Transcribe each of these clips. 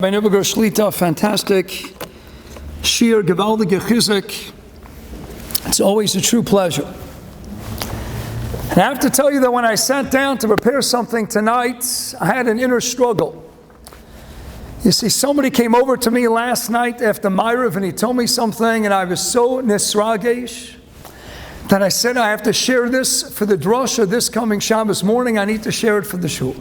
Feiner Shlita, fantastic shir, gewaldige Chizuk. It's always a true pleasure. And I have to tell you that when I sat down to prepare something tonight, I had an inner struggle. You see, somebody came over to me last night after Ma'ariv and he told me something, and I was so nisragesh that I said I have to share this for the drasha this coming Shabbos morning. I need to share it for the shul.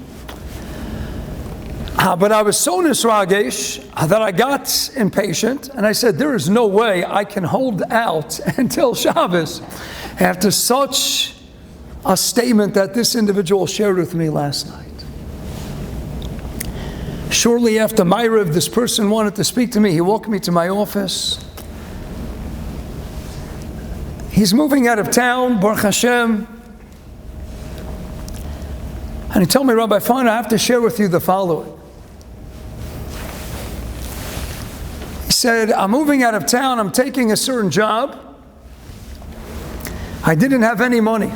But I was so nisragesh that I got impatient, and I said, there is no way I can hold out until Shabbos after such a statement that this individual shared with me last night. Shortly after Ma'ariv, this person wanted to speak to me. He walked me to my office. He's moving out of town, Baruch Hashem. And he told me, Rabbi Feiner, I have to share with you the following. He said, I'm moving out of town, I'm taking a certain job. I didn't have any money.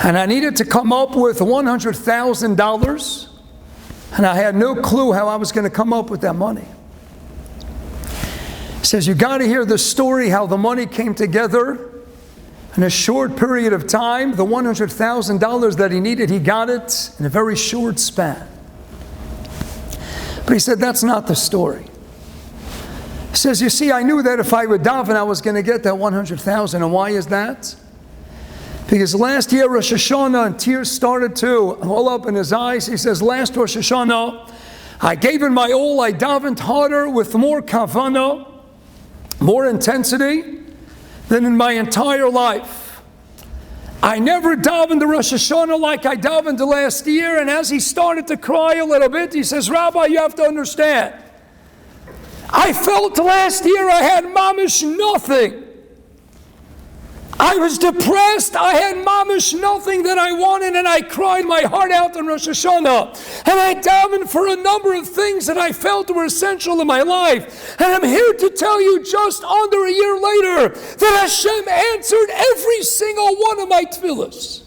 And I needed to come up with $100,000. And I had no clue how I was going to come up with that money. He says, you got to hear the story how the money came together. In a short period of time, the $100,000 that he needed, he got it in a very short span. But he said, that's not the story. He says, you see, I knew that if I would daven, I was going to get that $100,000. And why is that? Because last year, Rosh Hashana, and tears started to well up in his eyes. He says, last Rosh Hashana, I gave it my all. I davened harder with more kavanah, more intensity than in my entire life. I never davened the Rosh Hashana like I davened the last year. And as he started to cry a little bit, he says, Rabbi, you have to understand. I felt last year I had mamish nothing. I was depressed. I had mamish nothing that I wanted, and I cried my heart out on Rosh Hashanah. And I davened for a number of things that I felt were essential in my life. And I'm here to tell you, just under a year later, that Hashem answered every single one of my tefillahs.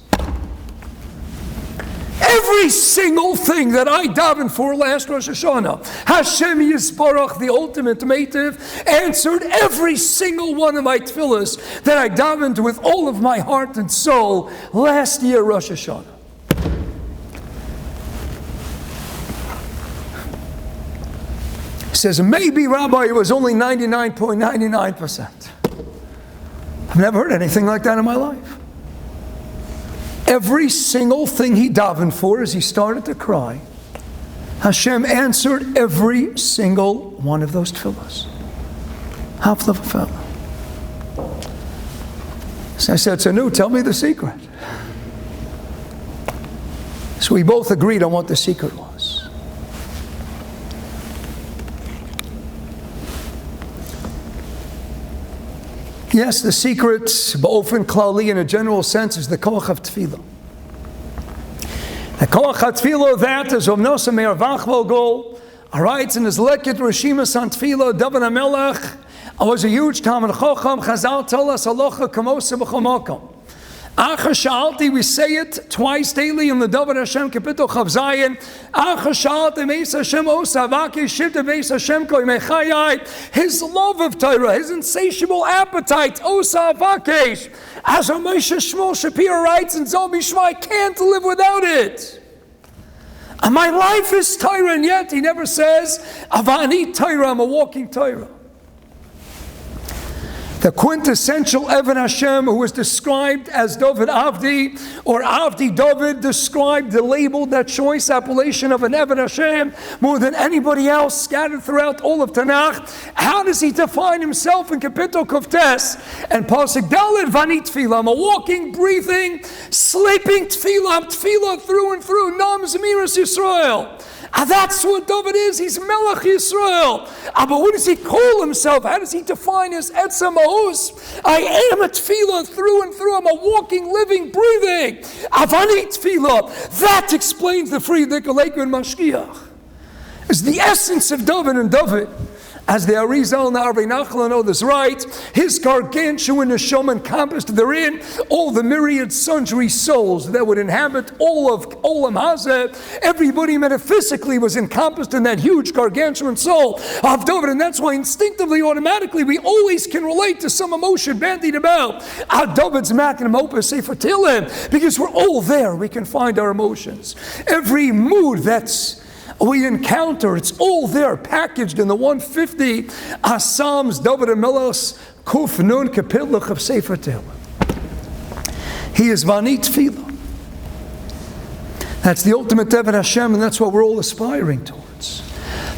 Every single thing that I davened for last Rosh Hashana, Hashem Yisbarach, the ultimate meitiv, answered every single one of my tefillahs that I davened with all of my heart and soul last year Rosh Hashana. He says, maybe, Rabbi, it was only 99.99%. I've never heard anything like that in my life. Every single thing he davened for, as he started to cry, Hashem answered every single one of those tefillahs. So I said, Sanu, tell me the secret. So we both agreed on what the secret was. Yes, the secret, ba'ofen klali, in a general sense, is the koach of tefillah. The koach of tefillah, that is Rav Nosson Meir Vachvogel writes in his Leket Rishimas on tefillah, David HaMelech was a huge Talmid Chacham. Chazal tell us, halacha kamosa b'chol makom. Acha Shalti, we say it twice daily in the David Hashem Kapitel Chav Zayin. Acha Shalti Meis Hashem Osavaki Shivta Meis Hashem Koi Mechayai. His love of Torah, his insatiable appetite, Osavakesh. As Moshe Shmuel Shapiro writes in Zol Bishma, I can't live without it. And my life is Torah, and yet he never says, Avani Torah, I'm a walking Torah. The quintessential Eved Hashem, who was described as David Avdi, or Avdi David, described the label, that choice appellation of an Eved Hashem, more than anybody else scattered throughout all of Tanakh. How does he define himself in Kapitel Kuftes and Pasuk Dalet Vani Tefillah? I'm a walking, breathing, sleeping Tefillah. I'm Tefillah through and through. Nam Zemiras Yisrael. That's what David is. He's Melech Yisrael. But what does he call himself? How does he define his Etzem Mahus? I am a tefillah through and through. I'm a walking, living, breathing. Avani tefillah. That explains the Friedrich Aleku and Mashkiach. It's the essence of David and David. as the Arizal and the Arvei Nachal know this right, his gargantuan neshama encompassed therein all the myriad sundry souls that would inhabit all of Olam Hazeh. Everybody metaphysically was encompassed in that huge gargantuan soul of David, and that's why instinctively, automatically, we always can relate to some emotion bandied about David's magnum opus Sefer Tehillim, because we're all there. We can find our emotions. Every mood that's we encounter, it's all there, packaged in the 150 Psalms, David HaMelech, Kuf Nun Kapilach of Sefer Tehillim. He is Vani Tefillah. That's the ultimate Eved Hashem, and that's what we're all aspiring towards.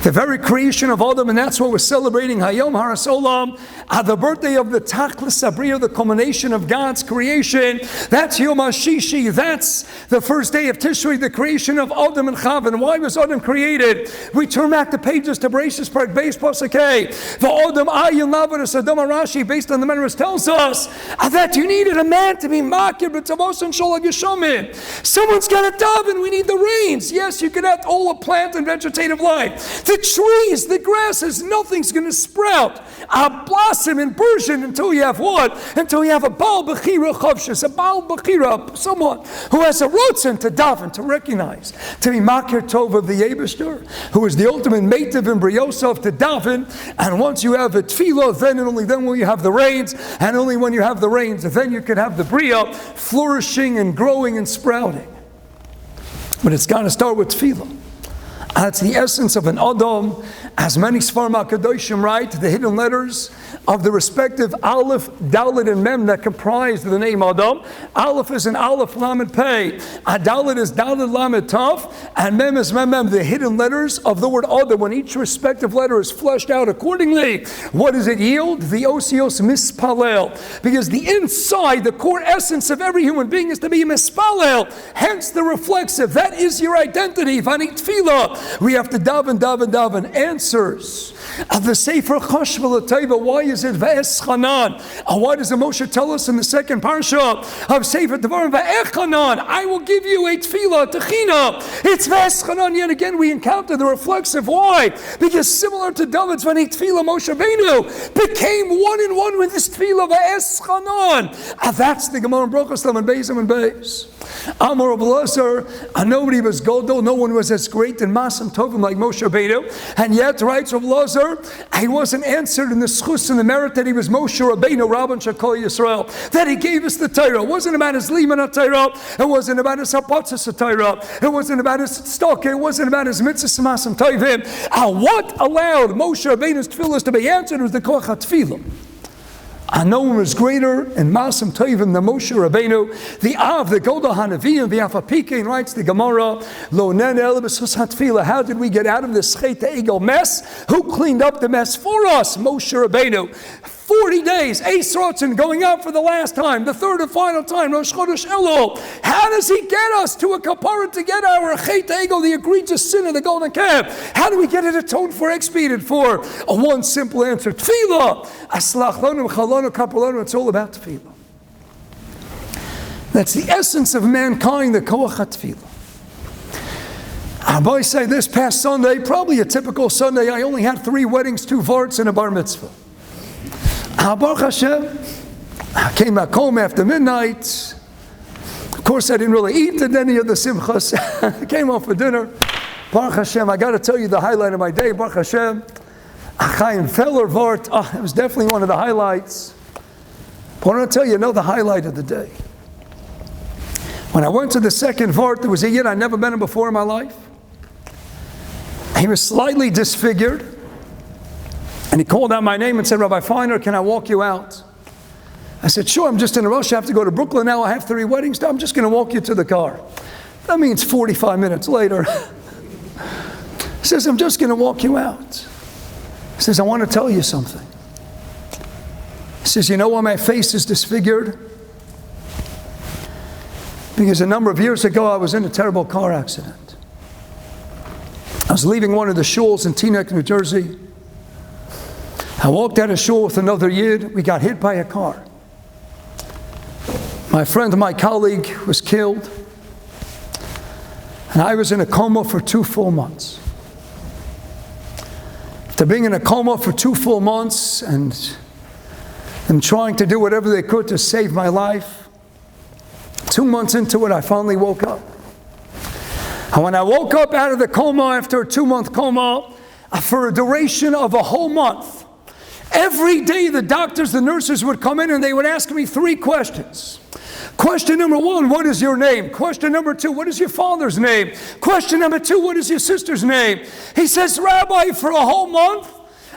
The very creation of Adam, and that's what we're celebrating, Hayom Haras Olam, the birthday of the Tachlis Abriya, the culmination of God's creation. That's Yom HaShishi, that's the first day of Tishrei, the creation of Adam and Chava. And why was Adam created? We turn back the pages to Bereshis Park Beis Pasuk Hey. The Adam Ayin Lavadas Adam Rashi, based on the Menorahs, tells us that you needed a man to be makir b'tavos and sholag yishomim. Someone's got to daven. We need the rains. Yes, you could have all the plant and vegetative life. The trees, the grasses, nothing's going to sprout, blossom and burgeon until you have what? Until you have a Baal Bechira Chavshis, a Baal Bechira, someone who has a rotzen to daven, to recognize, to be Makir Tov of the Yebishter, who is the ultimate Meitiv and Briosov to daven. And once you have a Tefillah, then and only then will you have the rains, and only when you have the rains, then you can have the Bria flourishing and growing and sprouting. But it's got to start with Tefillah. That's the essence of an Adam, as many Sfarim HaKadoshim write, the hidden letters of the respective Aleph, Dalet, and Mem that comprise the name Adam. Aleph is an Aleph, Lamed, Pei. Dalet is Dalet, Lamed, Tav. And Mem is Mem, Mem, the hidden letters of the word Adam. When each respective letter is fleshed out accordingly, what does it yield? The Osios Mispalel. Because the inside, the core essence of every human being is to be Mispalel. Hence the reflexive. That is your identity. Vani Tefillah. We have to daven, daven, daven. Answers of the Sefer Chashva L'Teva. Why is it V'eschanan? Why does the Moshe tell us in the second parsha of Sefer Devarim, V'echanan? I will give you a tefillah, techina. It's V'eschanan. Yet again, we encounter the reflexive. Why? Because similar to David's V'ani Tefillah, Moshe Rabbeinu became one in one with this tefillah, V'eschanan. That's the Gemara in Brachos, and Beis and Beis. Amar Rabbi Elazar, nobody was Godol, no one was as great in Masam Tovim like Moshe Rabbeinu, and yet, writes Rabbi Elazar, he wasn't answered in the schus and the merit that he was Moshe Rabbeinu, Rabban Shakol Yisrael, that he gave us the Torah. It wasn't about his Liman Torah, it wasn't about his Hapatzas Torah, it wasn't about his Stock, it wasn't about his Mitzvahs Masam Tovim. What allowed Moshe Rabbeinu's tefillahs to be answered was the Koach HaTefillah. And no one was greater in Masam Tovim than Moshe Rabbeinu. The Av, the Golda Hanaviyim, the Afapikein writes the Gemara, Lo nen el b'schus hatefillah. How did we get out of this chet egel mess? Who cleaned up the mess for us? Moshe Rabbeinu. 40 days, Eisrotzen going out for the last time, the third and final time, Rosh Chodesh Elul. How does he get us to a kapara to get our chet egel, the egregious sin of the golden calf? How do we get it atoned for, expiated for? A one simple answer, Tefillah. Aslach lonu chalonu kapalonu. It's all about Tefillah. That's the essence of mankind, the koach HaTefillah. Rabbi say this past Sunday, probably a typical Sunday, I only had 3 weddings, 2 varts, and a bar mitzvah. Baruch Hashem, I came back home after midnight. Of course, I didn't really eat at any of the simchas. I came home for dinner. Baruch Hashem, I got to tell you the highlight of my day. Baruch Hashem, Chaim Feller Vart. It was definitely one of the highlights. But I want to tell you another highlight of the day. When I went to the second Vart, there was a Yid I'd never met him before in my life. He was slightly disfigured. And he called out my name and said, Rabbi Feiner, can I walk you out? I said, sure, I'm just in a rush. I have to go to Brooklyn now. I have 3 weddings. I'm just going to walk you to the car. That means 45 minutes later. He says, I'm just going to walk you out. He says, I want to tell you something. He says, you know why my face is disfigured? Because a number of years ago, I was in a terrible car accident. I was leaving one of the shuls in Teaneck, New Jersey. I walked out of shul with another Yid. We got hit by a car. My friend, my colleague, was killed. And I was in a coma for 2 full months. after being in a coma for 2 full months and trying to do whatever they could to save my life, 2 months into it, I finally woke up. And when I woke up out of the coma after a 2-month coma, for a duration of a whole month, every day the doctors, the nurses would come in and they would ask me 3 questions. Question number 1, what is your name? Question number 2, what is your father's name? Question number 2, what is your sister's name? He says, Rabbi, for a whole month,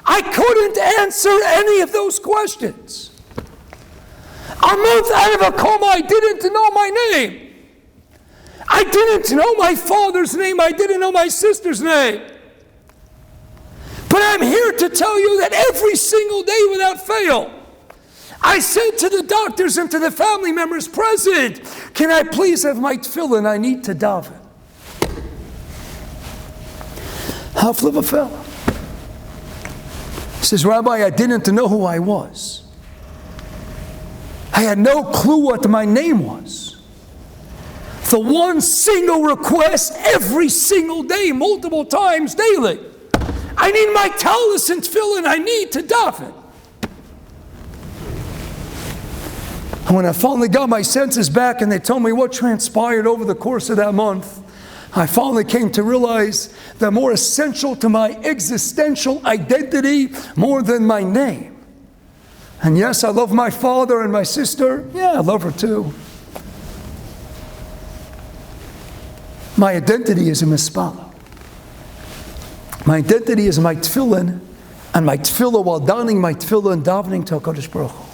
I couldn't answer any of those questions. A month out of a coma, I didn't know my name. I didn't know my father's name. I didn't know my sister's name. But I'm here to tell you that every single day without fail, I said to the doctors and to the family members present, can I please have my tefillin? I need to daven. Hafla v'fela. He says, Rabbi, I didn't know who I was. I had no clue what my name was. The one single request every single day, multiple times daily. I need my talus and tefillin. I need to daven. And when I finally got my senses back and they told me what transpired over the course of that month, I finally came to realize that more essential to my existential identity more than my name. And yes, I love my father and my sister. Yeah, I love her too. My identity is a mispala. My identity is my tefillin, and my tefillah, while donning my tefillah and davening to HaKadosh Baruch Hu.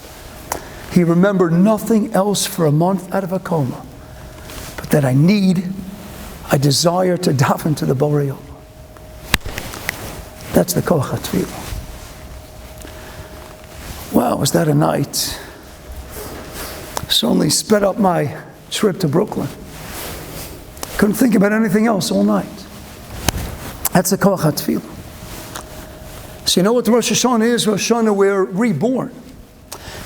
He remembered nothing else for a month out of a coma, but that I desire to daven to the Borei Olam. That's the koach HaTefillah. Wow, was that a night? Suddenly sped up my trip to Brooklyn. Couldn't think about anything else all night. That's the koach HaTefillah. So you know what the Rosh Hashana is? Rosh Hashana, we're reborn.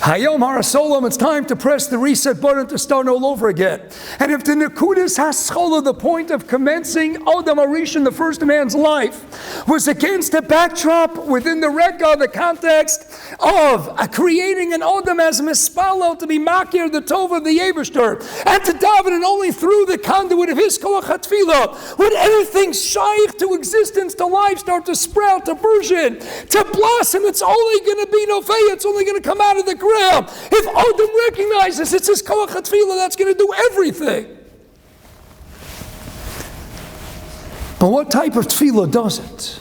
Hayom Harasolam, it's time to press the reset button to start all over again. And if the Nekudas HaSchola, the point of commencing Adam Harishon, the first man's life, was against the backdrop within the Reka, the context of creating an Adam as mispalo to be makir, the Tova of the Yebishter, and to daven and only through the conduit of his koach HaTefillah, would anything shaykh to existence, to life, start to sprout, to burgeon, to blossom? It's only going to be novei, it's only going to come out of the ground. If Adam recognizes it's his koach HaTefillah, that's going to do everything. But what type of tefillah does it?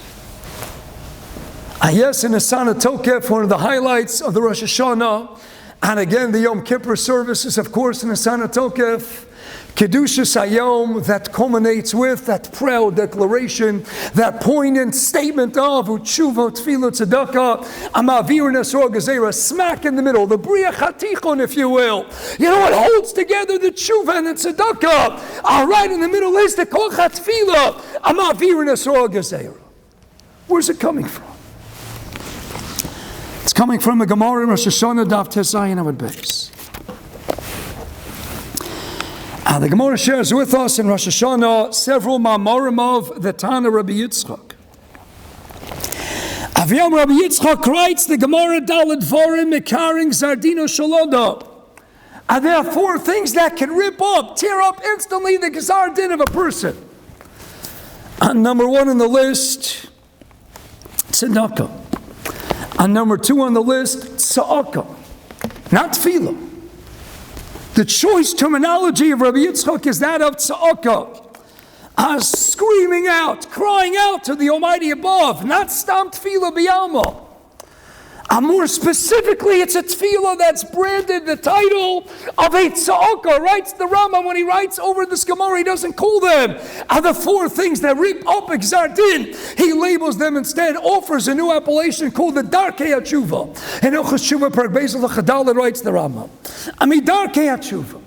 Yes, in Hashana Tokef, one of the highlights of the Rosh Hashanah, and again the Yom Kippur services, of course, in Hashana Tokef, Kedushas Hayom, that culminates with that proud declaration, that poignant statement of Utshuva Tefillah Tzedakah, Amavir Nesor Gezerah, smack in the middle, the Bria Chatichon, if you will. You know what holds together the Tshuva and the Tzedakah? Right in the middle is the Koach HaTefillah, Amavir Nesor Gezerah. Where's it coming from? It's coming from the Gemara in Rosh Hashana, Daf Tesayin Amud Beis. The Gemara shares with us in Rosh Hashanah several ma'amorim of the Tana Rabbi Yitzchak. Aviyam Rabbi Yitzchak writes the Gemara Daled Dvarim Mekaring Zardino Shaloda. There are 4 things that can rip up, tear up instantly the Gzar Din of a person. And number 1 on the list, tzedakah. And number 2 on the list, tza'akah, not tefillah. The choice terminology of Rabbi Yitzchak is that of tza'akah, screaming out, crying out to the Almighty above, not stam tefillah b'yalma. More specifically, it's a tefillah that's branded the title of a tza'akah. Writes the Rambam when he writes over this Gemara, he doesn't call them the 4 things that rip up Gzar Din. He labels them instead, offers a new appellation called the Darkei HaTshuva. In Ilchos Tshuva, Perek Beis L'Chadalet, writes the Rambam, Darkei HaTshuva.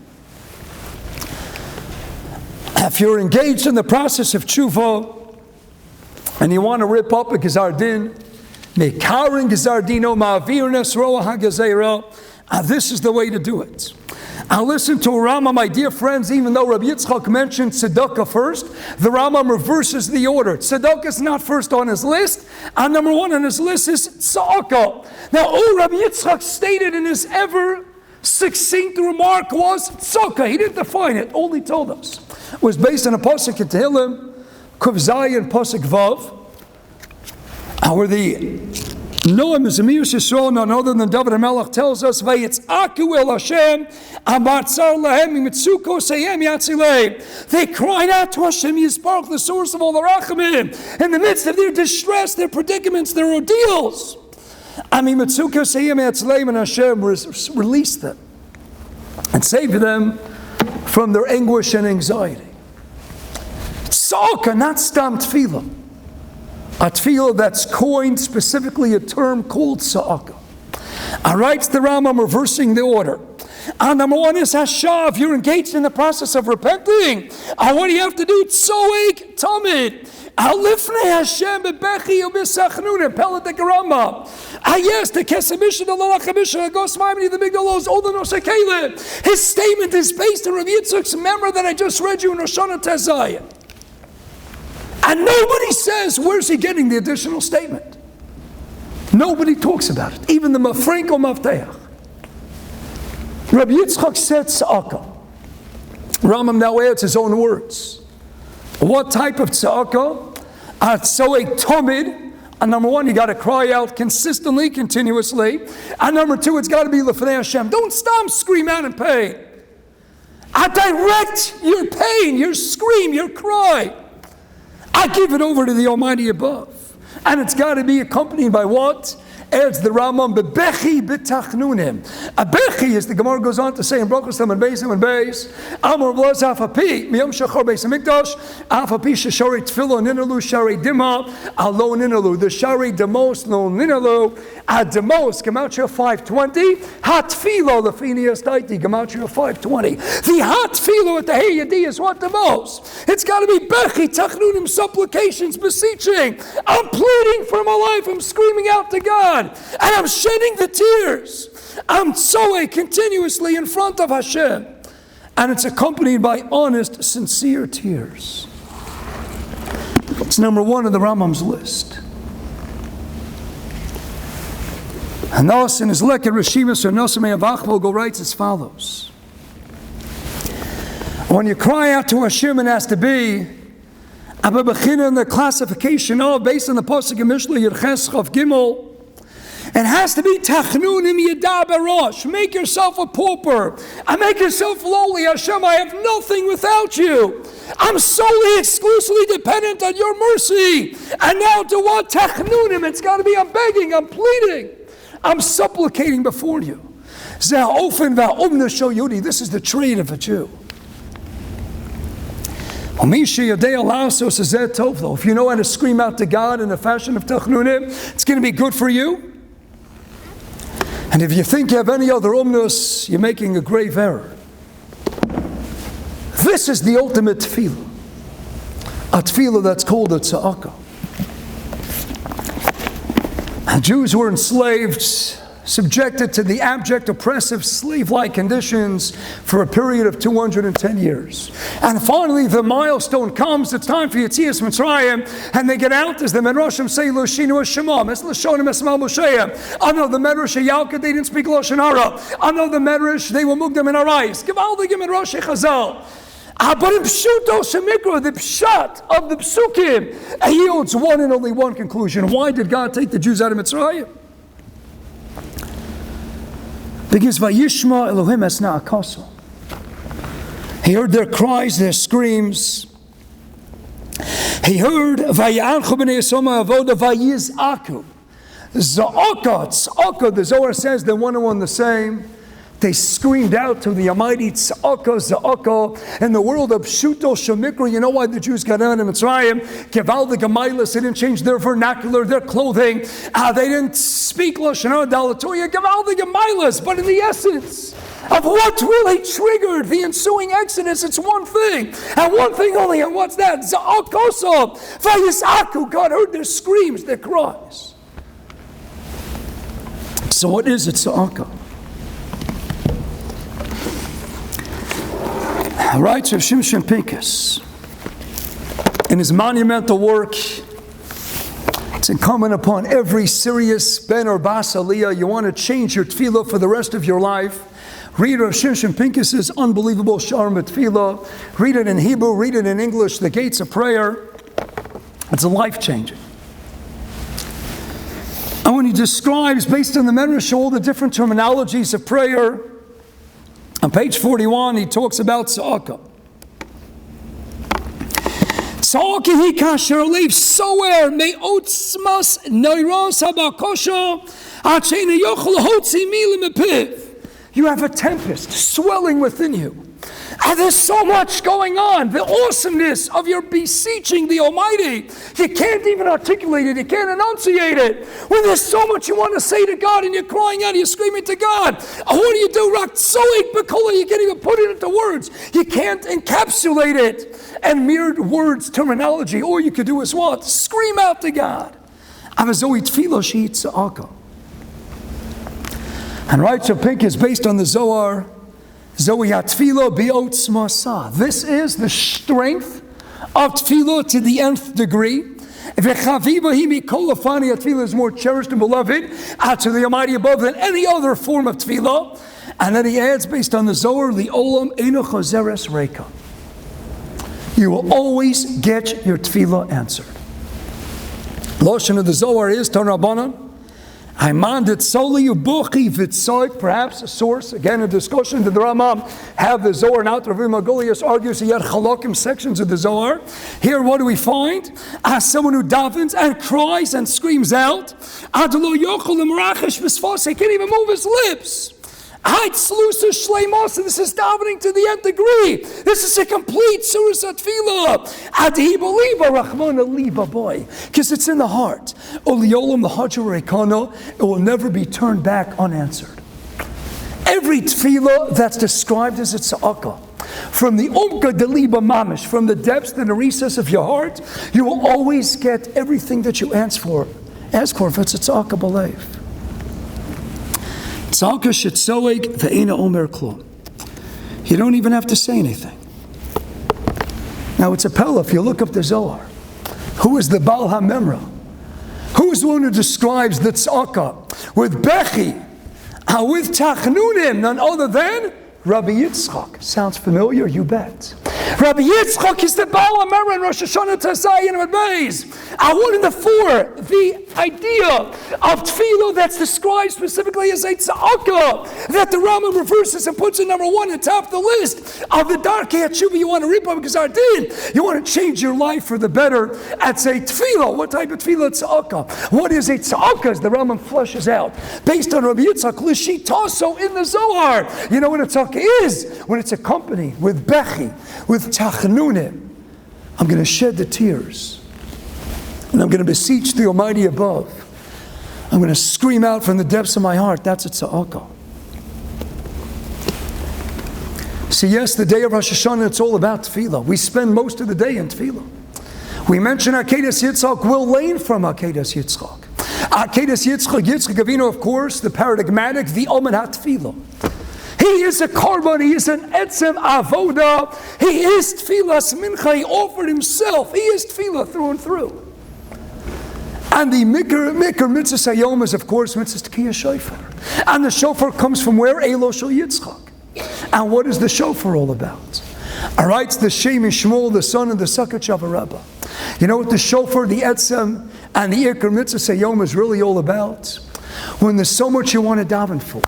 If you're engaged in the process of tshuva and you want to rip up a Gzar Din, Mekarin Gzar Dino Ma'avir Nesroa HaGezerah, this is the way to do it. I'll listen to Rambam, my dear friends, even though Rabbi Yitzchak mentioned tzedakah first, the Rambam reverses the order. Tzedakah is not first on his list, and number one on his list is tzedakah. Now, all Rabbi Yitzchak stated in his ever succinct remark was tzedakah. He didn't define it. All he told us was based on a pasuk in Tehillim, Kuv Zayin, pasuk Vav, where the Noam is Amir Yisrael, none other than David HaMelech, tells us, Vayitz'aku el Hashem, amatzar lahem mitzuko seyem yatzilei. They cried out to Hashem Yisparach, the source of all the rachamim, in the midst of their distress, their predicaments, their ordeals. Mitzuko seyem yatzilei, and Hashem released them and saved them from their anguish and anxiety. Tzedakah, not stam tefillah. A tefillah that's coined specifically a term called tzedakah. All right, the Rambam reversing the order. And number one is Hashah. If you're engaged in the process of repenting, what do you have to do? Tzoek tamid. Alifnei Hashem bebechi ubisachnun pelet Rambam. Yes, the Kesamisha, the Lalachamisha, Gos Maimoni, the Migdalos, all the Nosekelim. His statement is based on Rabbi Yitzchak's memory that I just read you in Hashana Tezayah. And nobody says, where's he getting the additional statement? Nobody talks about it. Even the Mafrenko Mafteach. Rabbi Yitzchak said tzedakah. Rambam now adds his own words. What type of tzedakah? Tzoek tamid. And number one, you got to cry out consistently, continuously. And number two, it's got to be l'fnei Hashem. Don't stop, scream out in pain. Direct your pain, your scream, your cry. I give it over to the Almighty above. And it's got to be accompanied by what? Adds the Rambam, bebechi betachnunim. A bechi, as the Gemara goes on to say in Brachos and Beis and Beis, Amor v'los afapi, miyom shachar Beis HaMikdash, afapi sheshari tefillah ninalu, shari dima, alo ninalu. The shari demos lo ninalu, ad demos, Gematria 520, hat tefillah, lefinias daiti, Gematria 520. The hat tefillah at the Heyadi is what demos. It's got to be bechi, tachnunim, supplications, beseeching. I'm pleading for my life, I'm screaming out to God. And I'm shedding the tears. I'm tzoe continuously in front of Hashem. And it's accompanied by honest, sincere tears. It's number one on the Rambam's list. And thus in his Leket Rishivas or Nosamei Avachvogel writes as follows. When you cry out to Hashem, it has to be in the classification of, based on the Pasuk in Mishlei Yerches Chav Gimel, it has to be tachnunim yada berosh. Make yourself a pauper. And make yourself lowly. Hashem, I have nothing without you. I'm solely, exclusively dependent on your mercy. And now to what? Tachnunim. It's got to be, I'm begging, I'm pleading. I'm supplicating before you. This is the trait of a Jew. If you know how to scream out to God in a fashion of tachnunim, it's going to be good for you. And if you think you have any other umnus, you're making a grave error. This is the ultimate tefillah. A tefillah that's called a tzedakah. And Jews were enslaved, subjected to the abject, oppressive, slave-like conditions for a period of 210 years. And finally, the milestone comes. It's time for Yetzias Mitzrayim, and they get out as the Medrashim say, Loshinu Hashemam, es Lashonim Esmal Mosheim. I know the Medrash Yalka, they didn't speak Lashon Hara. I know the Medrash, they were Mugdam in Arais. Givaldig in Medrash Chazal. But in Pshuto Shemikra, the Pshat of the Psukim, yields one and only one conclusion. Why did God take the Jews out of Mitzrayim? Because Vayishma Elohim Esna Akaso. He heard their cries, their screams. He heard Vayanchu b'nei Yisoma Avoda Vayizaku. Za'aka, Tz'aka, the Zohar says they're one and one the same. They screamed out to the Almighty, Tz'aka, Za'aka. In the world of Pshuto Shemikra, you know why the Jews got out of Mitzrayim? Keval the Gemailas, they didn't change their vernacular, their clothing. They didn't speak Lashon Hara, Dalatoya, Keval the Gemailas. But in the essence of what really triggered the ensuing exodus, it's one thing. And one thing only, and what's that? Za'akoso, Vayisaku. God heard their screams, their cries. So what is it, Za'aka? Writes of Shimshon Pincus in his monumental work. It's incumbent upon every serious Ben or Bas Aliyah. You want to change your tefillah for the rest of your life. Read Rav Shimshon Pincus's unbelievable Sharm Tefillah. Read it in Hebrew, read it in English, The Gates of Prayer. It's a life-changing. And when he describes, based on the Medrash, all the different terminologies of prayer, on page 41, he talks about Tza'akah. Tza'akah hi kasher leif soer me'otzmas noiros habakosha ad she'eina yochel lahotzi milim mepiv. You have a tempest swelling within you. And there's so much going on. The awesomeness of your beseeching the Almighty. You can't even articulate it. You can't enunciate it. When there's so much you want to say to God and you're crying out, you're screaming to God. What do you do? You can't even put it into words. You can't encapsulate it. And mere words, terminology, all you could do is what? Scream out to God. And right, so Pink is based on the Zohar. Zoe Tefillah Be'otzma Sa. This is the strength of Tefillah to the nth degree. Tefillah is more cherished and beloved to the Almighty above than any other form of Tefillah. And then he adds, based on the Zohar, Li'olam Eino Chazeres Reika. You will always get your Tefillah answered. Lashon of the Zohar is Tanrabanan. Perhaps a source, again a discussion. Did the Rambam have the Zohar now? Rabbi Magolius argues he had halakim sections of the Zohar. Here what do we find? As someone who davens and cries and screams out, he can't even move his lips. This is davening to the nth degree. This is a complete Surah Tefillah. Because it's in the heart. It will never be turned back unanswered. Every tefillah that's described as a tza'akah, from the umka deliba mamish, from the depths and the recess of your heart, you will always get everything that you ask for if it's a tza'akah b'leiv. You don't even have to say anything. Now it's a pella if you look up the Zohar. Who is the Baal HaMemra? Who is the one who describes the tza'akah with Bechi, with Tachnunim, none other than Rabbi Yitzchak. Sounds familiar? You bet. Rabbi Yitzchak is the Baal HaMemra in Rosh Hashana Tazayin and Beis. One of the four, the idea of tefillah that's described specifically as a tza'akah, that the Rambam reverses and puts in number one at the top of the list of the darkei tshuva you want to reap because I did. You want to change your life for the better. That's a tefillah. What type of tefillah? Tza'akah. What is a tza'akah? As the Rambam fleshes out, based on Rabbi Yitzchak, l'shitaso in the Zohar. You know what a tza'akah is? When it's accompanied with bechi, with tachnunim. I'm going to shed the tears. And I'm going to beseech the Almighty above. I'm going to scream out from the depths of my heart. That's a tza'akah. See, yes, the day of Rosh Hashana, it's all about tefillah. We spend most of the day in tefillah. We mention Akedas Yitzchak. We'll learn from Akedas Yitzchak. Akedas Yitzchak Avinu, of course, the paradigmatic, the Omen HaTefillah. He is a korban, he is an etzem avoda, he is tefillas mincha, he offered himself, he is tefillah through and through. And the mikar mitzvah sayom is, of course, mitzvah tekiyah shofar. And the shofar comes from where? Elo shel Yitzchak. And what is the shofar all about? All right, it's the Shem Yishmol, the son of the Sukkot of Rabbi. You know what the shofar, the etzem, and the ikar mitzvah sayom is really all about? When there's so much you want to daven for,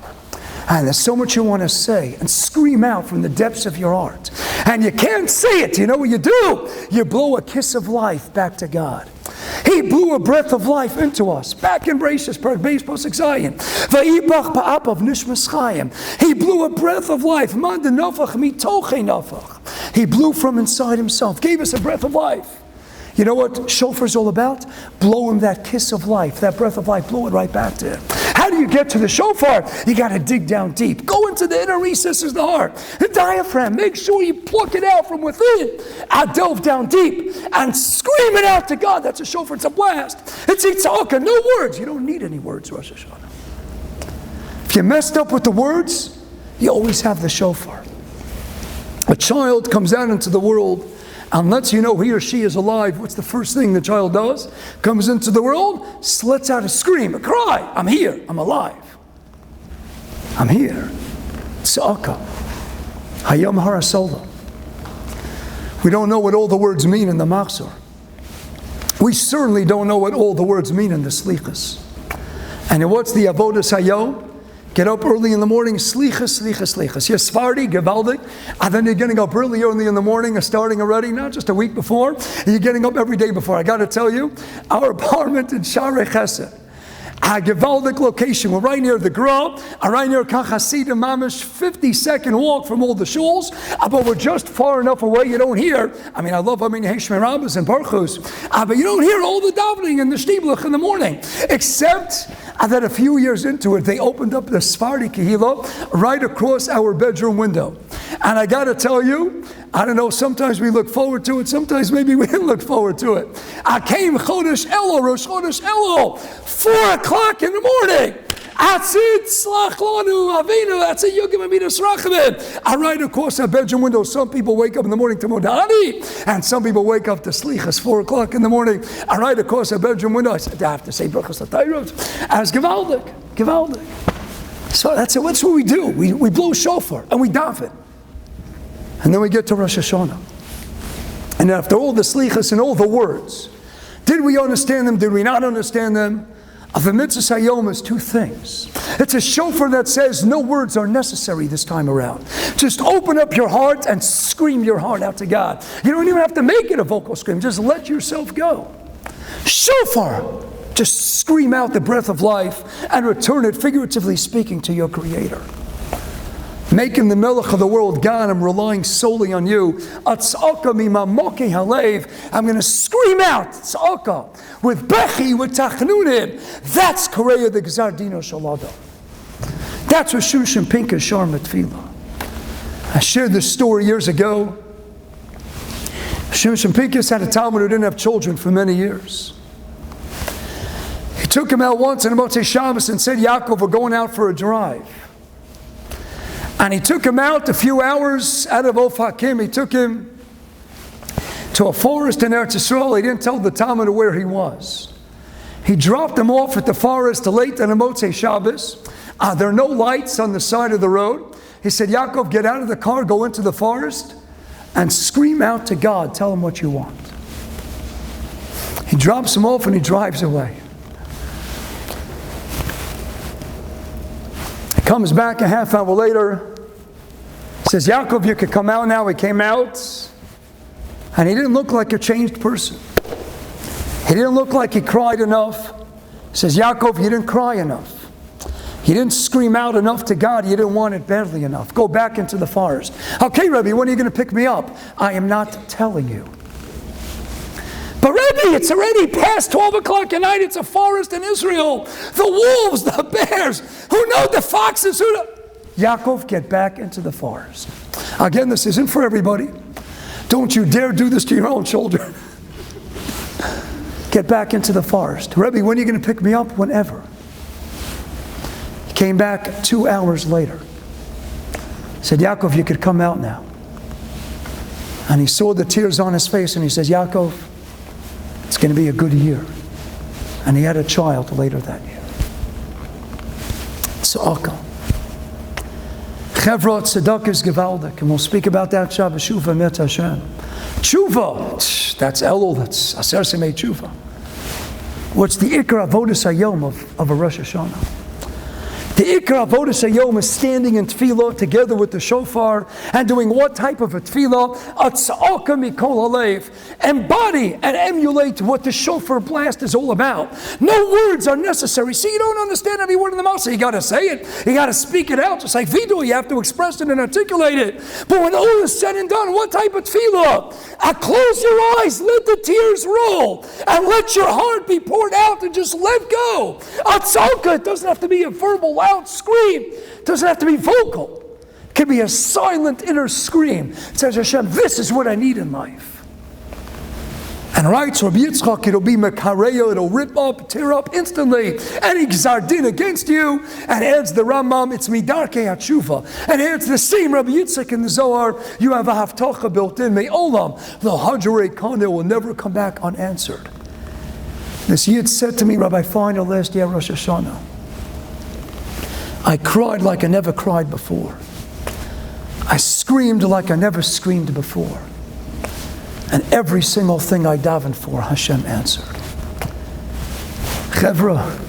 and there's so much you want to say and scream out from the depths of your heart, and you can't say it, you know what you do? You blow a kiss of life back to God. He blew a breath of life into us. Back in Bereshis, Beis Pasuk Zayin. Vayibach ba'apav nishmas chayim. He blew a breath of life. Man de nafach mitochei nafach. He blew from inside himself. Gave us a breath of life. You know what shofar's all about? Blow him that kiss of life, that breath of life, blow it right back to him. How do you get to the shofar? You got to dig down deep. Go into the inner recesses of the heart. The diaphragm, make sure you pluck it out from within. Delve down deep and scream it out to God. That's a shofar, it's a blast. It's tza'akah, no words. You don't need any words, Rosh Hashana. If you messed up with the words, you always have the shofar. A child comes out into the world and lets you know he or she is alive. What's the first thing the child does? Comes into the world, lets out a scream, a cry. I'm here, I'm alive. I'm here. Tza'aka. Hayom harasola. We don't know what all the words mean in the Machzor. We certainly don't know what all the words mean in the Slichas. And what's the Avodas Hayom? Get up early in the morning, Slichas, Slichas, Slichas. You're Sephardi, Gevaldik, and then you're getting up early in the morning, starting already, not just a week before. You're getting up every day before. I got to tell you, our apartment in Sharei Chesed, a Gevaldik location. We're right near the Gra, right near Kachasidim Mamish, 50-second walk from all the shuls, but we're just far enough away you don't hear. I love Heshmer Rabbis and Baruchos, but you don't hear all the davening and the shtiblach in the morning, except that a few years into it, they opened up the Sephardi Kehillah right across our bedroom window. And I got to tell you, I don't know, sometimes we look forward to it, sometimes maybe we didn't look forward to it. I came Chodesh Elul, Rosh Chodesh Elul, 4 o'clock in the morning. That's it, Slach Lanu, Avinu, that's it, Yugim Amidas Rachamim. I right across our bedroom window. Some people wake up in the morning to Modani, and some people wake up to Slichas, 4 o'clock in the morning. I right across our bedroom window. I said, I have to say Brachos L'Tayrot. As Gevaldik. So that's it. That's what we do. We blow shofar and we daven. And then we get to Rosh Hashana. And after all the Slichas and all the words, did we understand them? Did we not understand them? The mitzvah hayom is 2 things. It's a shofar that says no words are necessary this time around. Just open up your heart and scream your heart out to God. You don't even have to make it a vocal scream. Just let yourself go. Shofar. Just scream out the breath of life and return it, figuratively speaking, to your Creator. Making the melech of the world, God, I'm relying solely on you. Atz'aka mimamoki halev. I'm going to scream out, tz'aka, with bechi, with tachnunim. That's Korea the Gzar Dino Shalado. That's what Shushan Pinka Sharma Tefillah. I shared this story years ago. Shushan Pinkus had a Talmud who didn't have children for many years. He took him out once in Motzei Shabbos and said, Yaakov, we're going out for a drive. And he took him out a few hours out of Ofakim. He took him to a forest in Eretz Yisrael. He didn't tell the Talmud where he was. He dropped him off at the forest late on a Motzei Shabbos. There are no lights on the side of the road. He said, Yaakov, get out of the car, go into the forest, and scream out to God. Tell him what you want. He drops him off and he drives away. Comes back a half hour later, says, Yaakov, you could come out now. He came out, and he didn't look like a changed person. He didn't look like he cried enough. He says, Yaakov, you didn't cry enough. You didn't scream out enough to God. You didn't want it badly enough. Go back into the forest. Okay, Rabbi, when are you going to pick me up? I am not telling you. But Rabbi, it's already past 12 o'clock at night. It's a forest in Israel. The wolves, the bears, who know the foxes, Yaakov, get back into the forest. Again, this isn't for everybody. Don't you dare do this to your own children. Get back into the forest. Rabbi, when are you going to pick me up? Whenever. He came back 2 hours later. Said, Yaakov, you could come out now. And he saw the tears on his face and he says, Yaakov, it's going to be a good year. And he had a child later that year. Tza'aka. Chevra tzedakah is gewaldik. And we'll speak about that Shabbat Shuvah Met Hashem. Tshuva. That's Elul. That's Aser Semei Tshuva. What's the Ikra Avodas Hayom of a Rosh Hashana? The Ikra Avodas Hayom is standing in tefillah together with the shofar and doing what type of a tefillah? Atz'aka mikol halev. Embody and emulate what the shofar blast is all about. No words are necessary. See, you don't understand every word in the mouth, so you got to say it. You got to speak it out. Just like Vidu, you have to express it and articulate it. But when all is said and done, what type of tefillah? Close your eyes, let the tears roll, and let your heart be poured out and just let go. Atz'aka, it doesn't have to be a verbal loud scream. It doesn't have to be vocal. It can be a silent inner scream. It says, Hashem, this is what I need in life. And writes Rabbi Yitzchak, it'll be mekareya, it'll rip up, tear up instantly any gzardin against you. And adds the Rambam, it's midarkei hatshuva. And adds the same Rabbi Yitzchak in the Zohar, you have a haftacha built in, me'olam, the Hajarei Kana will never come back unanswered. This Yid said to me, Rabbi Feiner, last year Rosh Hashana, I cried like I never cried before. I screamed like I never screamed before. And every single thing I davened for, Hashem answered. Chevra,